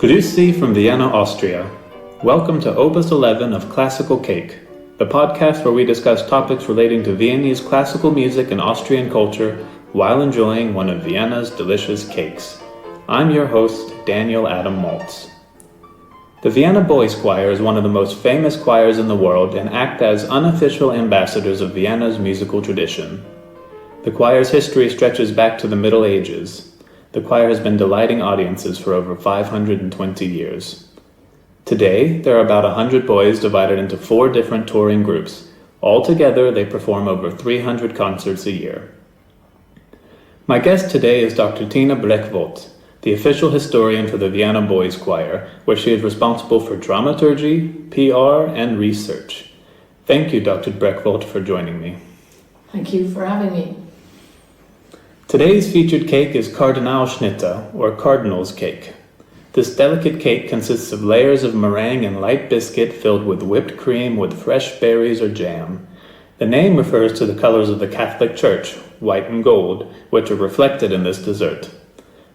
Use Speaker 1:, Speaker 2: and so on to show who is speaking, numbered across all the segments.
Speaker 1: Grüezi from Vienna, Austria. Welcome to Opus 11 of Classical Cake, the podcast where we discuss topics relating to Viennese classical music and Austrian culture while enjoying one of Vienna's delicious cakes. I'm your host, Daniel Adam Maltz. The Vienna Boys Choir is one of the most famous choirs in the world and act as unofficial ambassadors of Vienna's musical tradition. The choir's history stretches back to the Middle Ages. The choir has been delighting audiences for over 520 years. Today, there are about 100 boys divided into 4 different touring groups. Altogether, they perform over 300 concerts a year. My guest today is Dr. Tina Breckwold, the official historian for the Vienna Boys Choir, where she is responsible for dramaturgy, PR, and research. Thank you, Dr. Breckwold, for joining me.
Speaker 2: Thank you for having me.
Speaker 1: Today's featured cake is Kardinalschnitte, or Cardinal's cake. This delicate cake consists of layers of meringue and light biscuit filled with whipped cream with fresh berries or jam. The name refers to the colors of the Catholic Church, white and gold, which are reflected in this dessert.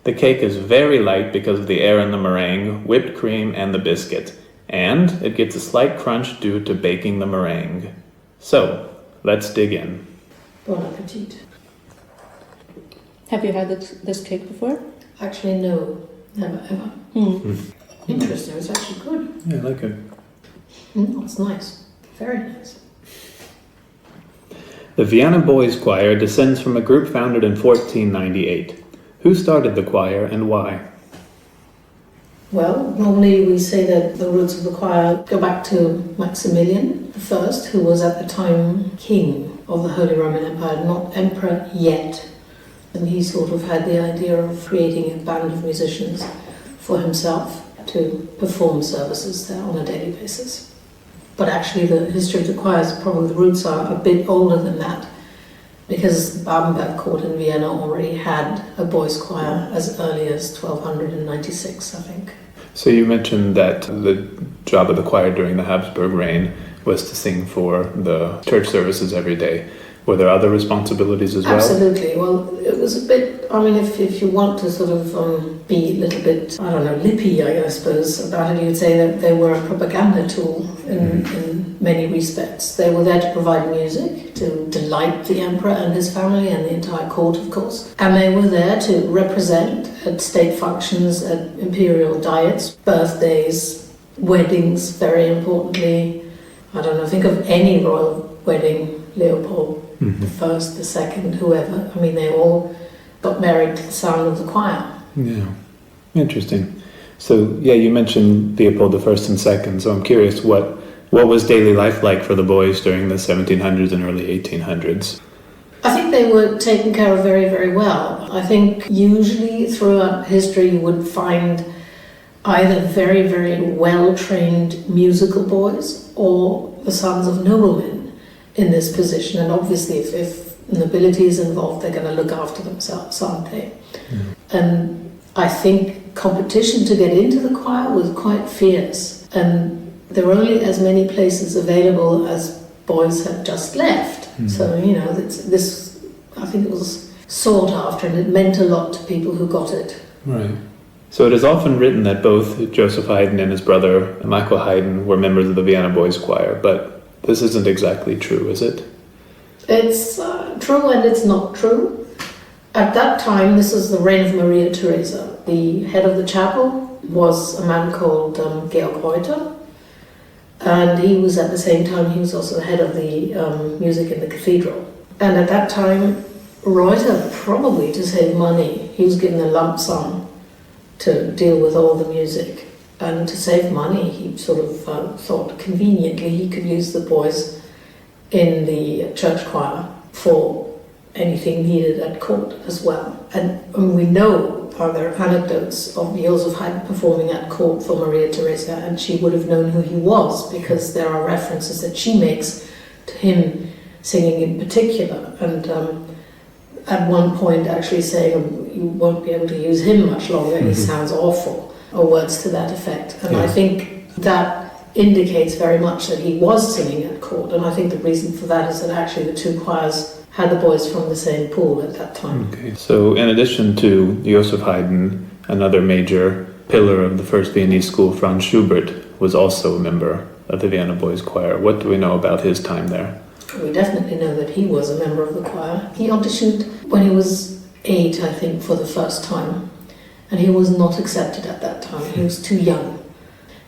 Speaker 1: The cake is very light because of the air in the meringue, whipped cream, and the biscuit, and it gets a slight crunch due to baking the meringue. So, let's dig in.
Speaker 2: Bon appetit.
Speaker 3: Have you had this cake before?
Speaker 2: Actually, no. Never, ever. Interesting. It's actually good.
Speaker 1: Yeah, I like it.
Speaker 2: It's nice. Very nice.
Speaker 1: The Vienna Boys Choir descends from a group founded in 1498. Who started the choir and why?
Speaker 2: Well, normally we say that the roots of the choir go back to Maximilian I, who was at the time king of the Holy Roman Empire, not emperor yet. And he sort of had the idea of creating a band of musicians for himself to perform services there on a daily basis. But actually the history of the choirs, probably the roots are a bit older than that, because the Babenberg court in Vienna already had a boys' choir as early as 1296, I think.
Speaker 1: So you mentioned that the job of the choir during the Habsburg reign was to sing for the church services every day. Were there other responsibilities as well?
Speaker 2: Absolutely. Well, it was a bit, if you want to sort of be a little bit, lippy, I suppose, about it, you'd say that they were a propaganda tool in many respects. They were there to provide music, to delight the emperor and his family and the entire court, of course. And they were there to represent at state functions, at imperial diets, birthdays, weddings, very importantly. Think of any royal wedding, Leopold the first, the second, whoever. They all got married to the sound of the choir.
Speaker 1: Yeah, interesting. So, you mentioned Leopold the first and second, so I'm curious, what was daily life like for the boys during the 1700s and early 1800s?
Speaker 2: I think they were taken care of very, very well. I think usually throughout history you would find either very, very well-trained musical boys or the sons of noblemen in this position, and obviously if nobility is involved, they're going to look after themselves, aren't they? And I think competition to get into the choir was quite fierce, and there were only as many places available as boys had just left. So this I think it was sought after, and it meant a lot to people who got it.
Speaker 1: Right. So it is often written that both Joseph Haydn and his brother Michael Haydn were members of the Vienna Boys Choir, but this isn't exactly true, is it?
Speaker 2: It's true and it's not true. At that time, this is the reign of Maria Theresa. The head of the chapel was a man called Georg Reuter, and he was at the same time, he was also the head of the music in the cathedral. And at that time, Reuter, probably to save money, he was given a lump sum to deal with all the music. And to save money, he sort of thought conveniently he could use the boys in the church choir for anything needed at court as well. And we know there are anecdotes of Joseph Haydn performing at court for Maria Theresa, and she would have known who he was because there are references that she makes to him singing in particular. And at one point actually saying, you won't be able to use him much longer, he sounds awful. Or words to that effect. And I think that indicates very much that he was singing at court, and I think the reason for that is that actually the two choirs had the boys from the same pool at that time.
Speaker 1: Okay. So in addition to Joseph Haydn, another major pillar of the first Viennese school, Franz Schubert, was also a member of the Vienna Boys Choir. What do we know about his time there?
Speaker 2: We definitely know that he was a member of the choir. He auditioned when he was 8, I think, for the first time. And he was not accepted at that time. He was too young.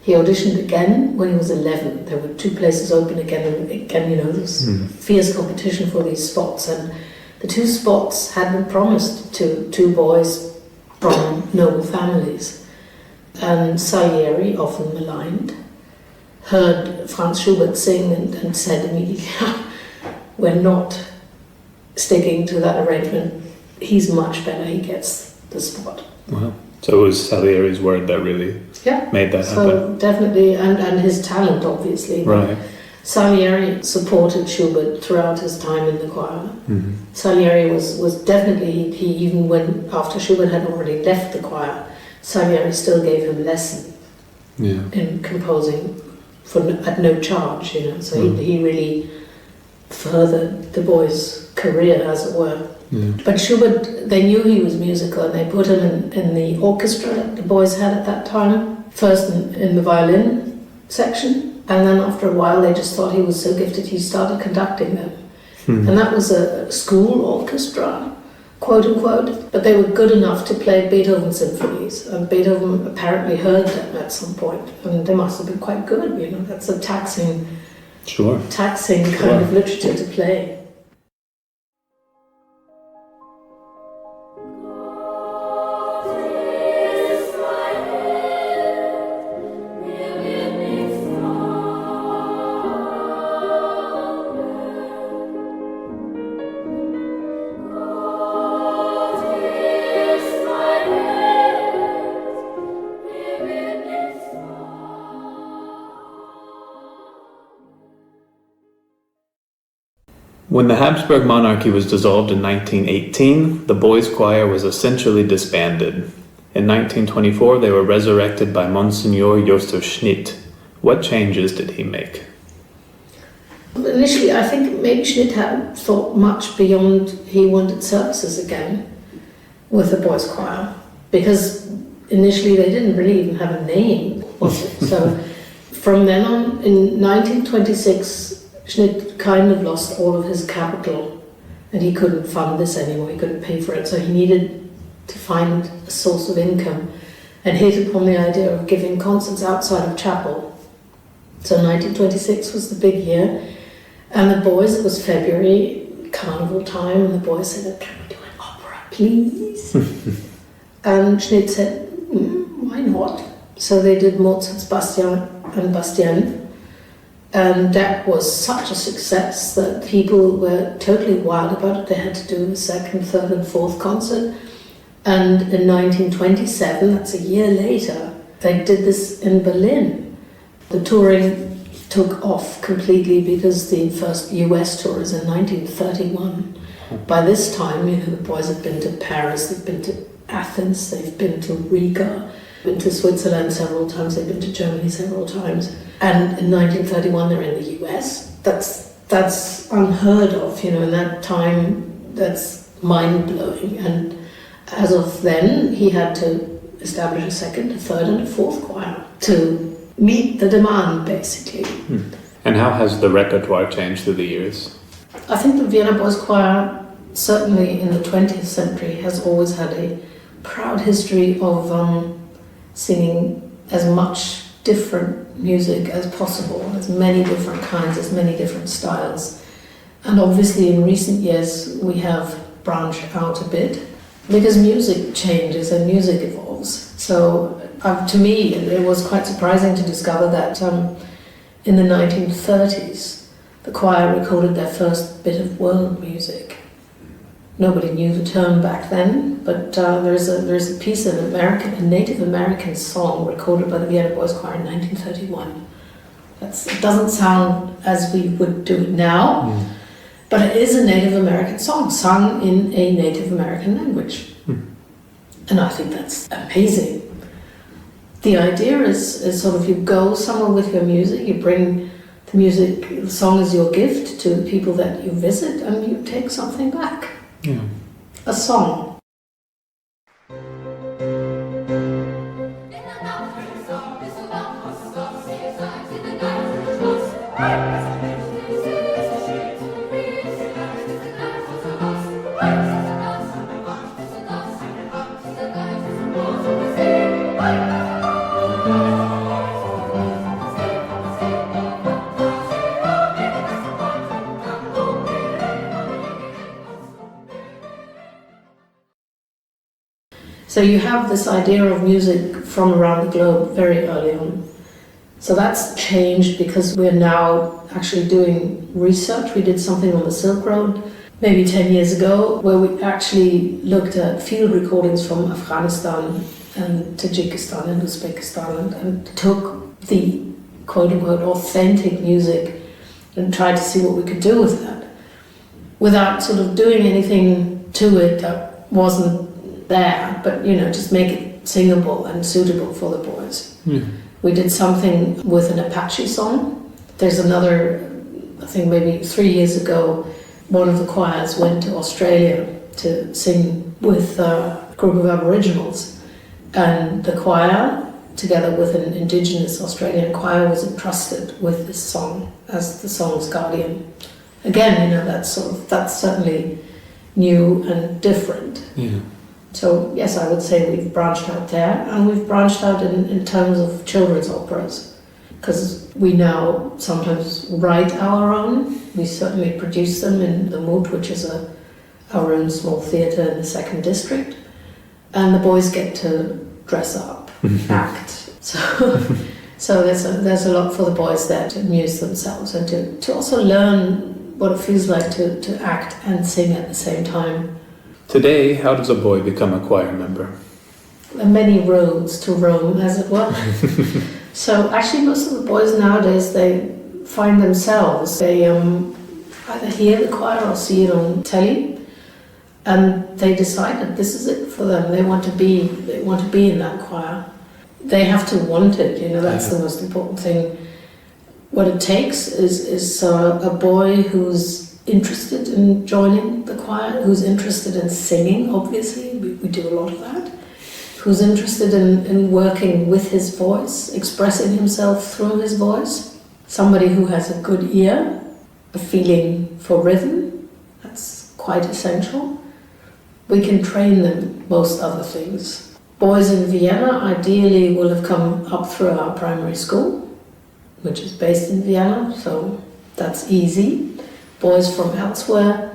Speaker 2: He auditioned again when he was 11. There were 2 places open again, and again, there was fierce competition for these spots. And the 2 spots had been promised to 2 boys from noble families. And Salieri, often maligned, heard Franz Schubert sing and said immediately, we're not sticking to that arrangement. He's much better, he gets the spot.
Speaker 1: Wow. So it was Salieri's word that really made that happen.
Speaker 2: So definitely, and his talent, obviously.
Speaker 1: Right.
Speaker 2: Salieri supported Schubert throughout his time in the choir.
Speaker 1: Mm-hmm.
Speaker 2: Salieri was definitely, he even when, after Schubert had already left the choir, Salieri still gave him lessons in composing at no charge, So he really furthered the boy's career, as it were.
Speaker 1: Yeah.
Speaker 2: But Schubert, they knew he was musical, and they put him in the orchestra that the boys had at that time. First in the violin section, and then after a while they just thought he was so gifted he started conducting them. And that was a school orchestra, quote unquote, but they were good enough to play Beethoven symphonies, and Beethoven apparently heard them at some point, and they must have been quite good, That's a taxing kind of literature to play.
Speaker 1: When the Habsburg monarchy was dissolved in 1918, the boys' choir was essentially disbanded. In 1924, they were resurrected by Monsignor Josef Schnitt. What changes did he make?
Speaker 2: Initially, I think maybe Schnitt had thought much beyond he wanted services again with the boys' choir, because initially they didn't really even have a name, was it? So from then on, in 1926, Schnitt kind of lost all of his capital, and he couldn't fund this anymore, he couldn't pay for it, so he needed to find a source of income, and hit upon the idea of giving concerts outside of chapel. So 1926 was the big year, and the boys, it was February, carnival time, and the boys said, "Can we do an opera, please?" And Schnitt said, why not? So they did Mozart's Bastian and Bastienne. And that was such a success that people were totally wild about it. They had to do a 2nd, 3rd and 4th concert. And in 1927, that's a year later, they did this in Berlin. The touring took off completely because the first US tour is in 1931. By this time, the boys had been to Paris, they've been to Athens, they've been to Riga, been to Switzerland several times, they've been to Germany several times. And in 1931, they're in the US. That's unheard of, in that time, that's mind-blowing. And as of then, he had to establish a 2nd, a 3rd and a 4th choir to meet the demand, basically.
Speaker 1: And how has the repertoire changed through the years?
Speaker 2: I think the Vienna Boys Choir, certainly in the 20th century, has always had a proud history of singing as much different music as possible, as many different kinds, as many different styles. And obviously in recent years we have branched out a bit because music changes and music evolves. So to me it was quite surprising to discover that in the 1930s the choir recorded their first bit of world music. Nobody knew the term back then, but there's a piece of a Native American song recorded by the Vienna Boys Choir in 1931. It doesn't sound as we would do it now, but it is a Native American song sung in a Native American language. And I think that's amazing. The idea is sort of you go somewhere with your music, you bring the music, the song is your gift to the people that you visit, and you take something back.
Speaker 1: Yeah.
Speaker 2: A song.
Speaker 4: In a
Speaker 2: So you have this idea of music from around the globe very early on. So that's changed because we're now actually doing research. We did something on the Silk Road maybe 10 years ago where we actually looked at field recordings from Afghanistan and Tajikistan and Uzbekistan and took the quote-unquote authentic music and tried to see what we could do with that without sort of doing anything to it that wasn't there, but just make it singable and suitable for the boys.
Speaker 1: Yeah.
Speaker 2: We did something with an Apache song. There's another, I think maybe 3 years ago, one of the choirs went to Australia to sing with a group of Aboriginals. And the choir, together with an Indigenous Australian choir, was entrusted with this song as the song's guardian. Again, that's certainly new and different.
Speaker 1: Yeah.
Speaker 2: So yes, I would say we've branched out there, and we've branched out in terms of children's operas, because we now sometimes write our own. We certainly produce them in the Moot, which is our own small theatre in the 2nd District, and the boys get to dress up, act. So there's a lot for the boys there to amuse themselves and to also learn what it feels like to act and sing at the same time.
Speaker 1: Today, how does a boy become a choir member?
Speaker 2: There are many roads to Rome, as it were. So actually most of the boys nowadays, they find themselves, they either hear the choir or see it on telly, and they decide that this is it for them. They want to be in that choir. They have to want it, that's the most important thing. What it takes is a boy who's interested in joining the choir, who's interested in singing, obviously, we do a lot of that, who's interested in working with his voice, expressing himself through his voice, somebody who has a good ear, a feeling for rhythm, that's quite essential. We can train them most other things. Boys in Vienna ideally will have come up through our primary school, which is based in Vienna, so that's easy. Boys from elsewhere,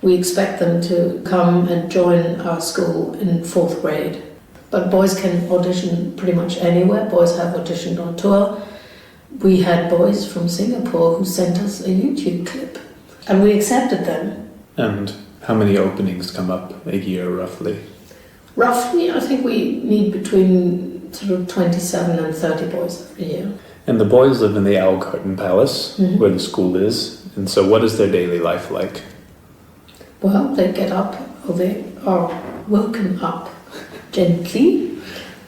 Speaker 2: we expect them to come and join our school in 4th grade. But boys can audition pretty much anywhere. Boys have auditioned on tour. We had boys from Singapore who sent us a YouTube clip, and we accepted them.
Speaker 1: And how many openings come up a year, roughly?
Speaker 2: Roughly, I think we need between sort of 27 and 30 boys every year.
Speaker 1: And the boys live in the Augarten Palace, where the school is. And so what is their daily life like?
Speaker 2: Well, they get up, or they are woken up gently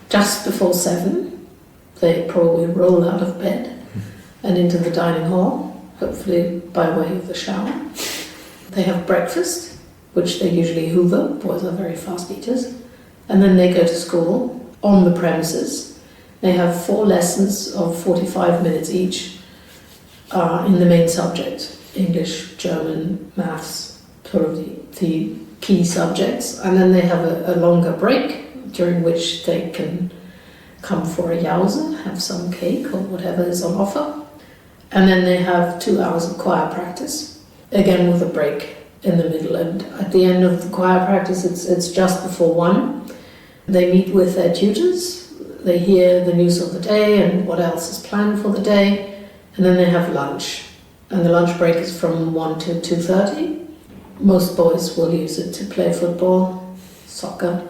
Speaker 2: just before 7. They probably roll out of bed and into the dining hall, hopefully by way of the shower. They have breakfast, which they usually hoover. Boys are very fast eaters. And then they go to school on the premises. They have 4 lessons of 45 minutes each in the main subject, English, German, maths, sort of the key subjects. And then they have a longer break during which they can come for a jause, have some cake or whatever is on offer. And then they have 2 hours of choir practice, again with a break in the middle. And at the end of the choir practice, it's just before 1. They meet with their tutors. They hear the news of the day and what else is planned for the day, and then they have lunch. And the lunch break is from 1 to 2:30. Most boys will use it to play football, soccer.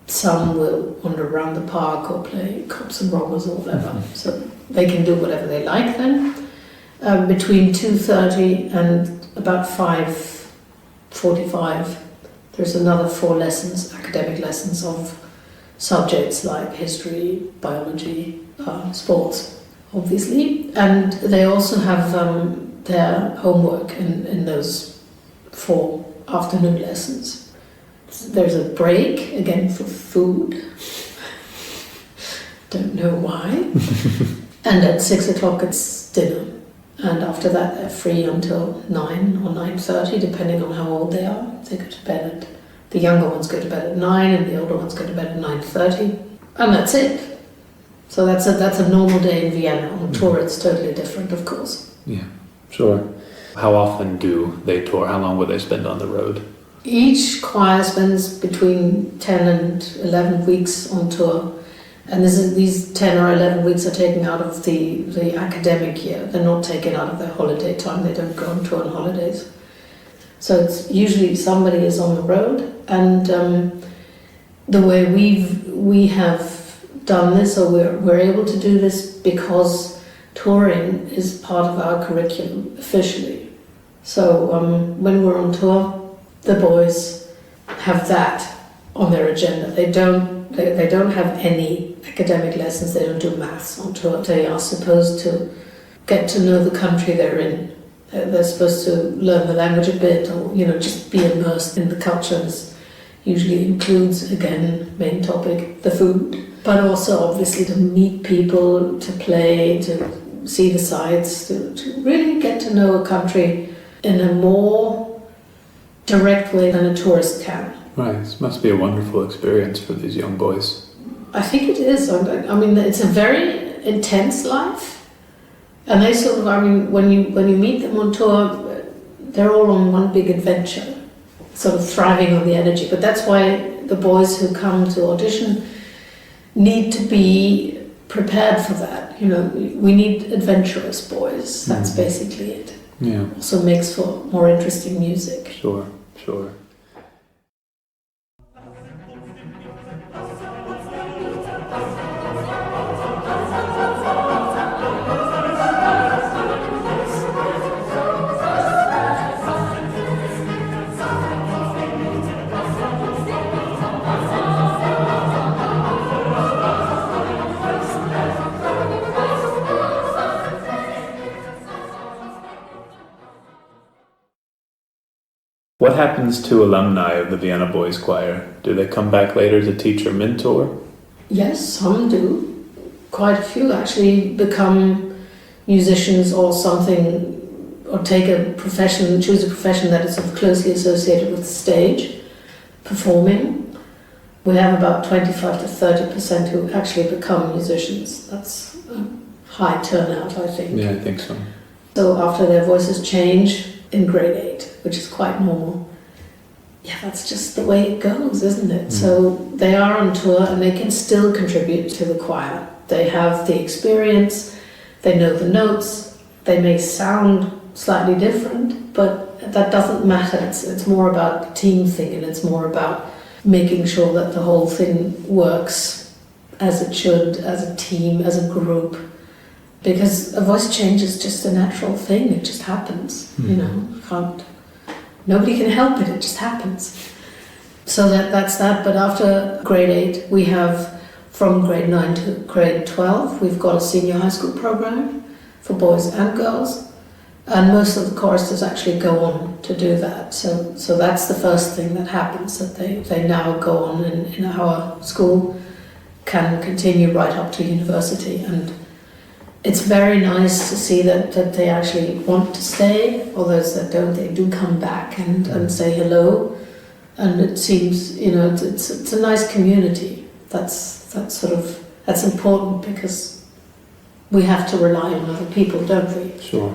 Speaker 2: Some will wander around the park or play cops and robbers or whatever. So they can do whatever they like then. Between 2:30 and about 5:45, there's another 4 lessons, academic lessons of subjects like history, biology, sports, obviously. And they also have their homework in those 4 afternoon lessons. There's a break, again, for food. Don't know why. And at 6 o'clock it's dinner. And after that they're free until 9 or 9:30, depending on how old they are. They go to bed at, the younger ones go to bed at 9 and the older ones go to bed at 9:30. And that's it. So that's a normal day in Vienna. On tour it's totally different, of course.
Speaker 1: Yeah, sure. How often do they tour? How long will they spend on the road?
Speaker 2: Each choir spends between 10 and 11 weeks on tour. And these 10 or 11 weeks are taken out of the academic year. They're not taken out of their holiday time. They don't go on tour on holidays. So it's usually somebody is on the road. And the way we have done this, or we're able to do this because touring is part of our curriculum officially. So when we're on tour, the boys have that on their agenda. They don't have any academic lessons. They don't do maths on tour. They are supposed to get to know the country they're in. They're supposed to learn the language a bit, or just be immersed in the culture. This usually includes, again, main topic, the food, but also obviously to meet people, to play, to see the sights, to really get to know a country in a more direct way than a tourist can.
Speaker 1: Right, this must be a wonderful experience for these young boys.
Speaker 2: I think it is. I mean, it's a very intense life, and they sort of. I mean, when you meet them on tour, they're all on one big adventure, sort of thriving on the energy. But that's why the boys who come to audition need to be prepared for that. We need adventurous boys. That's basically it.
Speaker 1: Yeah.
Speaker 2: Also makes for more interesting music.
Speaker 1: Sure. What happens to alumni of the Vienna Boys Choir? Do they come back later to teach or mentor?
Speaker 2: Yes, some do. Quite a few actually become musicians or something, or take a profession, choose a profession that is sort of closely associated with the stage, performing. We have about 25 to 30% who actually become musicians. That's a high turnout, I think.
Speaker 1: Yeah, I think so.
Speaker 2: So after their voices change in grade 8, which is quite normal. Yeah, that's just the way it goes, isn't it? So they are on tour and they can still contribute to the choir. They have the experience, they know the notes, they may sound slightly different, but that doesn't matter. It's more about the team thing, and it's more about making sure that the whole thing works as it should, as a team, as a group. Because a voice change is just a natural thing. It just happens. Nobody can help it. It just happens. So that's that. But after grade 8, we have from grade 9 to grade 12, we've got a senior high school program for boys and girls, and most of the choristers actually go on to do that. So that's the first thing that happens, that they now go on in our school, can continue right up to university. And it's very nice to see that they actually want to stay, or those that don't, they do come back and say hello. And it seems, it's a nice community. That's important, because we have to rely on other people, don't we?
Speaker 1: Sure.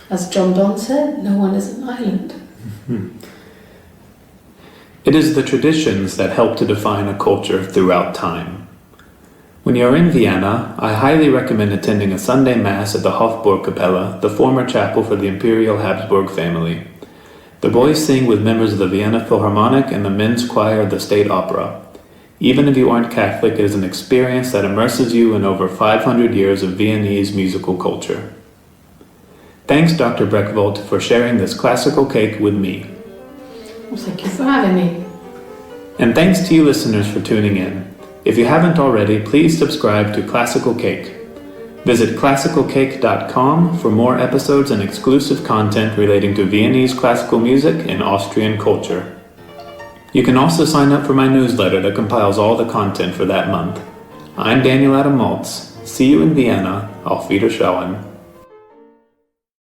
Speaker 2: As John Donne said, no one is an island.
Speaker 1: It is the traditions that help to define a culture throughout time. When you're in Vienna, I highly recommend attending a Sunday Mass at the Hofburgkapelle, the former chapel for the Imperial Habsburg family. The boys sing with members of the Vienna Philharmonic and the men's choir of the State Opera. Even if you aren't Catholic, it is an experience that immerses you in over 500 years of Viennese musical culture. Thanks, Dr. Breckvold, for sharing this classical cake with me.
Speaker 2: Well, thank you for having me.
Speaker 1: And thanks to you listeners for tuning in. If you haven't already, please subscribe to Classical Cake. Visit classicalcake.com for more episodes and exclusive content relating to Viennese classical music and Austrian culture. You can also sign up for my newsletter that compiles all the content for that month. I'm Daniel Adam Maltz. See you in Vienna. Auf Wiedersehen.